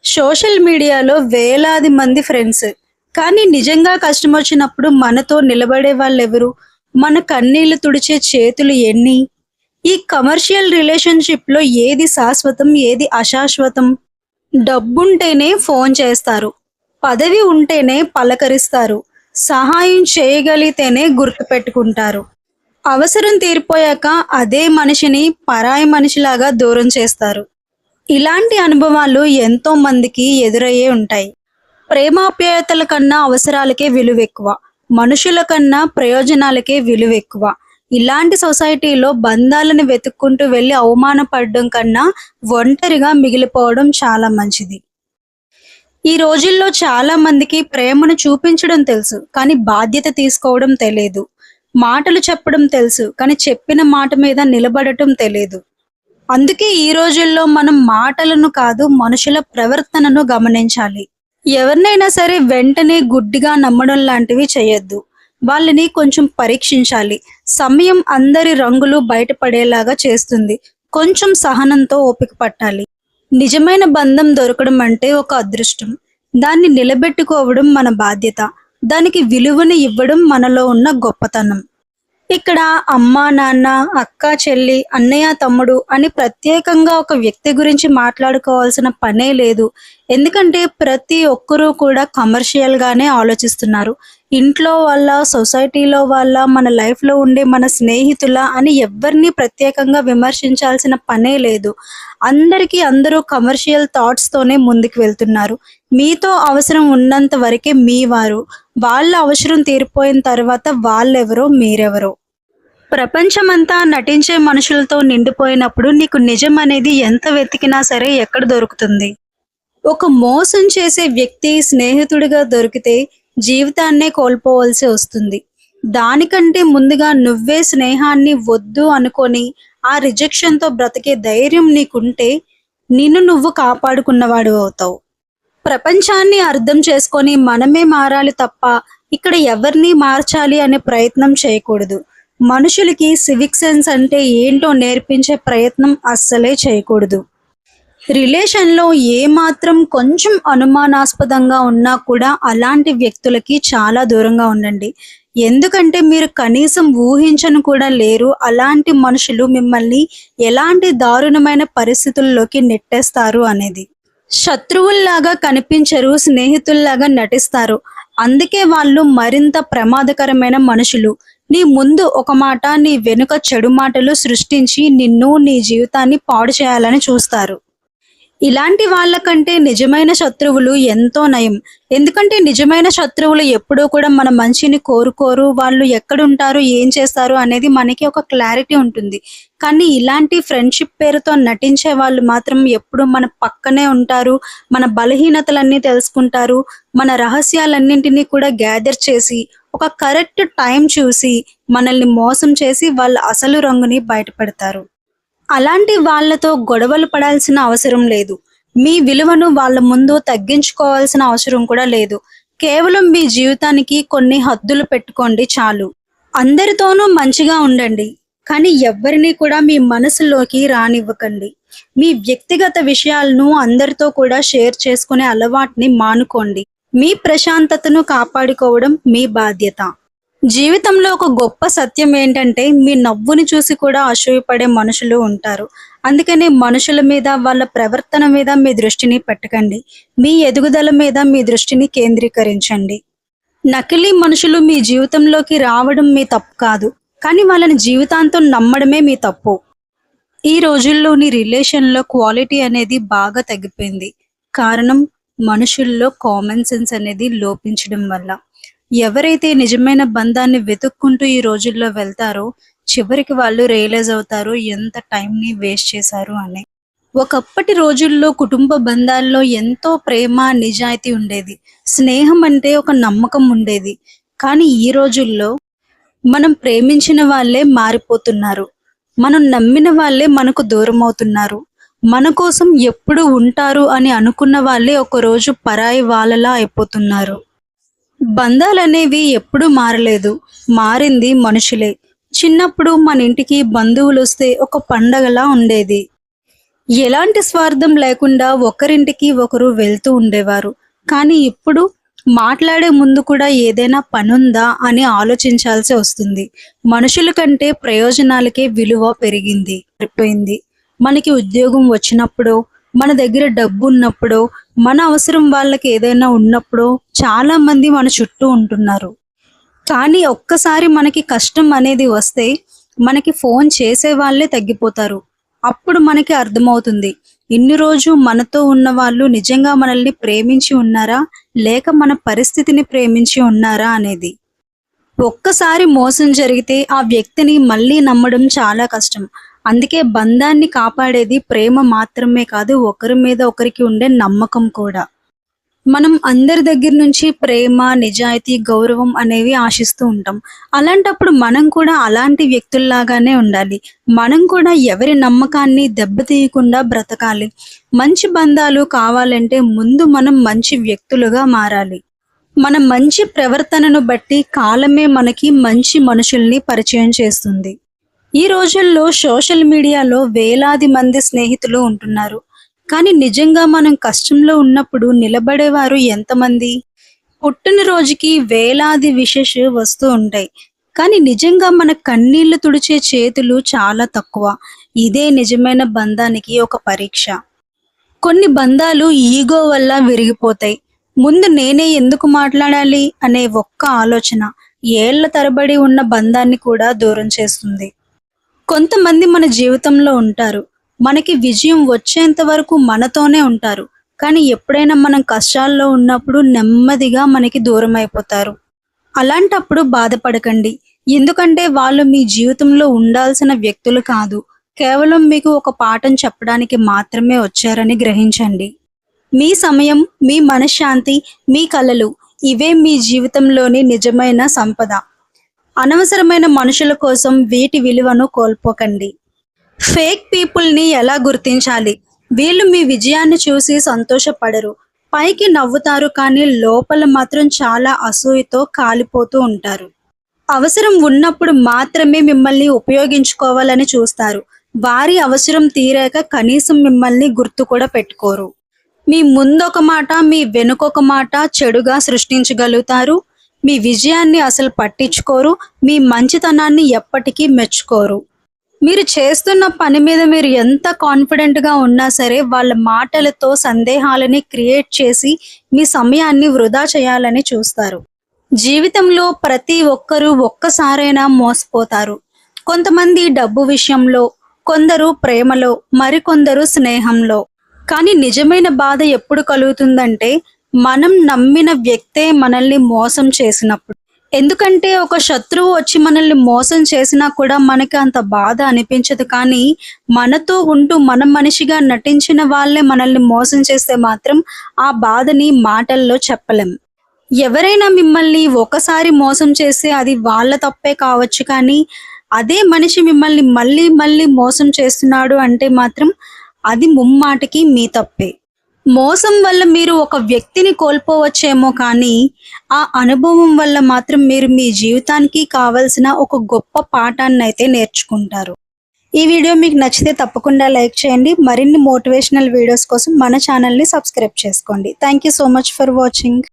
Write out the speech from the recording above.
Social మీడియాలో వేలాది మంది ఫ్రెండ్స్. కానీ నిజంగా కష్టమొచ్చినప్పుడు మనతో నిలబడే వాళ్ళెవరు? మన కన్నీళ్లు తుడిచే చేతులు ఎన్ని? ఈ కమర్షియల్ రిలేషన్‌షిప్‌లో ఏది శాశ్వతం? ఏది అశాశ్వతం? డబ్బుంటేనే ఫోన్ చేస్తారు. పదవి ఉంటేనే పలకరిస్తారు. సహాయం చేయగలిగితేనే గుర్తుపెట్టుకుంటారు. అవసరం తీరిపోయాక అదే మనిషిని పరాయి మనిషిలాగా దూరం చేస్తారు. ఇలాంటి అనుభవాలు ఎంతో మందికి ఎదురయ్యే ఉంటాయి. ప్రేమాప్యాయతల కన్నా అవసరాలకే విలువెక్కువ. మనుషుల కన్నా ప్రయోజనాలకే విలువెక్కువ. ఇలాంటి సొసైటీలో బంధాలను వెతుక్కుంటూ వెళ్లి అవమానపడడం కన్నా ఒంటరిగా మిగిలిపోవడం చాలా మంచిది. ఈ రోజుల్లో చాలా మందికి ప్రేమను చూపించడం తెలుసు, కానీ బాధ్యత తీసుకోవడం తెలీదు. మాటలు చెప్పడం తెలుసు, కానీ చెప్పిన మాట మీద నిలబడటం తెలీదు. అందుకే ఈ రోజుల్లో మనం మాటలను కాదు, మనుషుల ప్రవర్తనను గమనించాలి. ఎవరినైనా సరే వెంటనే గుడ్డిగా నమ్మడం లాంటివి చేయొద్దు. వాళ్ళని కొంచెం పరీక్షించాలి. సమయం అందరి రంగులు బయటపడేలాగా చేస్తుంది. కొంచెం సహనంతో ఓపిక పట్టాలి. నిజమైన బంధం దొరకడం అంటే ఒక అదృష్టం. దాన్ని నిలబెట్టుకోవడం మన బాధ్యత. దానికి విలువని ఇవ్వడం మనలో ఉన్న గొప్పతనం. ఇక్కడ అమ్మ, నాన్న, అక్క, చెల్లి, అన్నయ్య, తమ్ముడు అని ప్రత్యేకంగా ఒక వ్యక్తి గురించి మాట్లాడుకోవాల్సిన పనే లేదు. ఎందుకంటే ప్రతి ఒక్కరూ కూడా కమర్షియల్‌గానే ఆలోచిస్తున్నారు. ఇంట్లో వాళ్ళ, సొసైటీలో వాళ్ళ, మన లైఫ్‌లో ఉండే మన స్నేహితుల అని ఎవ్వరిని ప్రత్యేకంగా విమర్శించాల్సిన పనే లేదు. అందరికీ అందరూ కమర్షియల్ థాట్స్‌తోనే ముందుకు వెళ్తున్నారు. మీతో అవసరం ఉన్నంత వరకే మీ వారు. వాళ్ళ అవసరం తీరిపోయిన తర్వాత వాళ్ళెవరో, మీరెవరో. ప్రపంచమంతా నటించే మనుషులతో నిండిపోయినప్పుడు నీకు నిజం అనేది ఎంత వెతికినా సరే ఎక్కడ దొరుకుతుంది? ఒక మోసం చేసే వ్యక్తి స్నేహితుడిగా దొరికితే జీవితాన్నే కోల్పోవలసి వస్తుంది. దానికంటే ముందుగా నువ్వే స్నేహాన్ని వద్దు అనుకొని ఆ రిజెక్షన్‌తో బ్రతికే ధైర్యం నీకుంటే నిన్ను నువ్వు కాపాడుకున్నవాడు అవుతావు. ప్రపంచాన్ని అర్థం చేసుకొని మనమే మారాలి తప్ప ఇక్కడ ఎవరిని మార్చాలి అనే ప్రయత్నం చేయకూడదు. మనుషులకి సివిక్ సెన్స్ అంటే ఏంటో నేర్పించే ప్రయత్నం అస్సలే చేయకూడదు. రిలేషన్‌లో ఏమాత్రం కొంచెం అనుమానాస్పదంగా ఉన్నా కూడా అలాంటి వ్యక్తులకి చాలా దూరంగా ఉండండి. ఎందుకంటే మీరు కనీసం ఊహించను కూడా లేరు అలాంటి మనుషులు మిమ్మల్ని ఎలాంటి దారుణమైన పరిస్థితుల్లోకి నెట్టేస్తారు అనేది. శత్రువుల్లాగా కనిపించరు, స్నేహితుల్లాగా నటిస్తారు. అందుకే వాళ్ళు మరింత ప్రమాదకరమైన మనుషులు. నీ ముందు ఒక మాట, నీ వెనుక చెడు మాటలు సృష్టించి నిన్ను, నీ జీవితాన్ని పాడు చేయాలని చూస్తారు. ఇలాంటి వాళ్ళకంటే నిజమైన శత్రువులు ఎంతో నయం. ఎందుకంటే నిజమైన శత్రువులు ఎప్పుడూ కూడా మన మంచిని కోరుకోరు. వాళ్ళు ఎక్కడుంటారు, ఏం చేస్తారు అనేది మనకి ఒక క్లారిటీ ఉంటుంది. కానీ ఇలాంటి ఫ్రెండ్‌షిప్ పేరుతో నటించే వాళ్ళు మాత్రం ఎప్పుడూ మన పక్కనే ఉంటారు. మన బలహీనతలన్నీ తెలుసుకుంటారు. మన రహస్యాలన్నింటినీ కూడా గ్యాదర్ చేసి, ఒక కరెక్ట్ టైం చూసి, మనల్ని మోసం చేసి వాళ్ళ అసలు రంగుని బయటపెడతారు. అలాంటి వాళ్ళతో గొడవలు పడాల్సిన అవసరం లేదు. మీ విలువను వాళ్ళ ముందు తగ్గించుకోవాల్సిన అవసరం కూడా లేదు. కేవలం మీ జీవితానికి కొన్ని హద్దులు పెట్టుకోండి చాలు. అందరితోనూ మంచిగా ఉండండి. కానీ ఎవ్వరిని కూడా మీ మనసులోకి రానివ్వకండి. మీ వ్యక్తిగత విషయాలను అందరితో కూడా షేర్ చేసుకునే అలవాటుని మానుకోండి. మీ ప్రశాంతతను కాపాడుకోవడం మీ బాధ్యత. జీవితంలో ఒక గొప్ప సత్యం ఏంటంటే మీ నవ్వుని చూసి కూడా అసూయపడే మనుషులు ఉంటారు. అందుకని మనుషుల మీద, వాళ్ళ ప్రవర్తన మీద మీ దృష్టిని పెట్టకండి. మీ ఎదుగుదల మీద మీ దృష్టిని కేంద్రీకరించండి. నకిలీ మనుషులు మీ జీవితంలోకి రావడం మీ తప్పు కాదు. కానీ వాళ్ళని జీవితాంతం నమ్మడమే మీ తప్పు. ఈ రోజుల్లోని రిలేషన్‌లో క్వాలిటీ అనేది బాగా తగ్గిపోయింది. కారణం మనుషుల్లో కామన్ సెన్స్ అనేది లోపించడం వల్ల. ఎవరైతే నిజమైన బంధాన్ని వెతుక్కుంటూ ఈ రోజుల్లో వెళ్తారో చివరికి వాళ్ళు రియలైజ్ అవుతారు ఎంత టైంని వేస్ట్ చేశారు అని. ఒకప్పటి రోజుల్లో కుటుంబ బంధాల్లో ఎంతో ప్రేమ, నిజాయితీ ఉండేది. స్నేహం అంటే ఒక నమ్మకం ఉండేది. కానీ ఈ రోజుల్లో మనం ప్రేమించిన వాళ్ళే మారిపోతున్నారు. మనం నమ్మిన వాళ్ళే మనకు దూరమవుతున్నారు. మన కోసం ఎప్పుడు ఉంటారు అని అనుకున్న వాళ్ళే ఒకరోజు పరాయి వాళ్ళలా అయిపోతున్నారు. బంధాలనేవి ఎప్పుడూ మారలేదు. మారింది మనుషులే. చిన్నప్పుడు మన ఇంటికి బంధువులొస్తే ఒక పండగలా ఉండేది. ఎలాంటి స్వార్థం లేకుండా ఒకరింటికి ఒకరు వెళ్తూ ఉండేవారు. కానీ ఇప్పుడు మాట్లాడే ముందు కూడా ఏదైనా పనుందా అని ఆలోచించాల్సి వస్తుంది. మనుషుల కంటే ప్రయోజనాలకే విలువ పెరిగిపోయింది. మనకి ఉద్యోగం వచ్చినప్పుడో, మన దగ్గర డబ్బు ఉన్నప్పుడో, మన అవసరం వాళ్ళకి ఏదైనా ఉన్నప్పుడో చాలా మంది మన చుట్టూ ఉంటున్నారు. కానీ ఒక్కసారి మనకి కష్టం అనేది వస్తే మనకి ఫోన్ చేసే వాళ్ళే తగ్గిపోతారు. అప్పుడు మనకి అర్థమవుతుంది ఇన్ని రోజు మనతో ఉన్న వాళ్ళు నిజంగా మనల్ని ప్రేమించి ఉన్నారా లేక మన పరిస్థితిని ప్రేమించి ఉన్నారా అనేది. ఒక్కసారి మోసం జరిగితే ఆ వ్యక్తిని మళ్ళీ నమ్మడం చాలా కష్టం. అందుకే బంధాన్ని కాపాడేది ప్రేమ మాత్రమే కాదు, ఒకరి మీద ఒకరికి ఉండే నమ్మకం కూడా. మనం అందరి దగ్గర నుంచి ప్రేమ, నిజాయితీ, గౌరవం అనేవి ఆశిస్తూ ఉంటాం. అలాంటప్పుడు మనం కూడా అలాంటి వ్యక్తుల్లాగానే ఉండాలి. మనం కూడా ఎవరి నమ్మకాన్ని దెబ్బతీయకుండా బ్రతకాలి. మంచి బంధాలు కావాలంటే ముందు మనం మంచి వ్యక్తులుగా మారాలి. మన మంచి ప్రవర్తనను బట్టి కాలమే మనకి మంచి మనుషుల్ని పరిచయం చేస్తుంది. ఈ రోజుల్లో సోషల్ మీడియాలో వేలాది మంది స్నేహితులు ఉంటున్నారు. కానీ నిజంగా మనం కష్టంలో ఉన్నప్పుడు నిలబడేవారు ఎంతమంది? పుట్టినరోజుకి వేలాది విషెస్ వస్తూ ఉంటాయి. కానీ నిజంగా మన కన్నీళ్లు తుడిచే చేతులు చాలా తక్కువ. ఇదే నిజమైన బంధానికి ఒక పరీక్ష. కొన్ని బంధాలు ఈగో వల్ల విరిగిపోతాయి. ముందు నేనే ఎందుకు మాట్లాడాలి అనే ఒక్క ఆలోచన ఏళ్ల తరబడి ఉన్న బంధాన్ని కూడా దూరం చేస్తుంది. కొంతమంది మన జీవితంలో ఉంటారు. మనకి విజయం వచ్చేంత వరకు మనతోనే ఉంటారు. కానీ ఎప్పుడైనా మనం కష్టాల్లో ఉన్నప్పుడు నెమ్మదిగా మనకి దూరం అయిపోతారు. అలాంటప్పుడు బాధపడకండి. ఎందుకంటే వాళ్ళు మీ జీవితంలో ఉండాల్సిన వ్యక్తులు కాదు. కేవలం మీకు ఒక పాఠం చెప్పడానికి మాత్రమే వచ్చారని గ్రహించండి. మీ సమయం, మీ మనశ్శాంతి, మీ కలలు ఇవే మీ జీవితంలోని నిజమైన సంపద. అనవసరమైన మనుషుల కోసం వీటి విలువను కోల్పోకండి. ఫేక్ పీపుల్ని ఎలా గుర్తించాలి? వీళ్ళు మీ విజయాన్ని చూసి సంతోషపడరు. పైకి నవ్వుతారు కానీ లోపల మాత్రం చాలా అసూయతో కాలిపోతూ ఉంటారు. అవసరం ఉన్నప్పుడు మాత్రమే మిమ్మల్ని ఉపయోగించుకోవాలని చూస్తారు. వారి అవసరం తీరాక కనీసం మిమ్మల్ని గుర్తు కూడా పెట్టుకోరు. మీ ముందొక మాట, మీ వెనుకొక మాట చెడుగా సృష్టించగలుగుతారు. మీ విజయాన్ని అసలు పట్టించుకోరు. మీ మంచితనాన్ని ఎప్పటికీ మెచ్చుకోరు. మీరు చేస్తున్న పని మీద మీరు ఎంత కాన్ఫిడెంట్గా ఉన్నా సరే వాళ్ళ మాటలతో సందేహాలని క్రియేట్ చేసి మీ సమయాన్ని వృధా చేయాలని చూస్తారు. జీవితంలో ప్రతి ఒక్కరూ ఒక్కసారైనా మోసపోతారు. కొంతమంది డబ్బు విషయంలో, కొందరు ప్రేమలో, మరికొందరు స్నేహంలో. కానీ నిజమైన బాధ ఎప్పుడు కలుగుతుందంటే మనం నమ్మిన వ్యక్తే మనల్ని మోసం చేసినప్పుడు. ఎందుకంటే ఒక శత్రువు వచ్చి మనల్ని మోసం చేసినా కూడా మనకి అంత బాధ అనిపించదు. కానీ మనతో ఉంటూ మన మనిషిగా నటించిన వాళ్ళే మనల్ని మోసం చేస్తే మాత్రం ఆ బాధని మాటల్లో చెప్పలేం. ఎవరైనా మిమ్మల్ని ఒకసారి మోసం చేస్తే అది వాళ్ళ తప్పే కావచ్చు. కానీ అదే మనిషి మిమ్మల్ని మళ్ళీ మళ్ళీ మోసం చేస్తున్నాడు అంటే మాత్రం అది ముమ్మాటికి మీ తప్పే. మోసం వల్ల మీరు ఒక వ్యక్తిని కోల్పోవచ్చేమో కానీ ఆ అనుభవం వల్ల మాత్రం మీరు మీ జీవితానికి కావలసిన ఒక గొప్ప పాఠాన్ని అయితే నేర్చుకుంటారు. ఈ వీడియో మీకు నచ్చితే తప్పకుండా లైక్ చేయండి. మరిన్ని మోటివేషనల్ వీడియోస్ కోసం మన ఛానల్ని సబ్స్క్రైబ్ చేసుకోండి. Thank you so much for watching.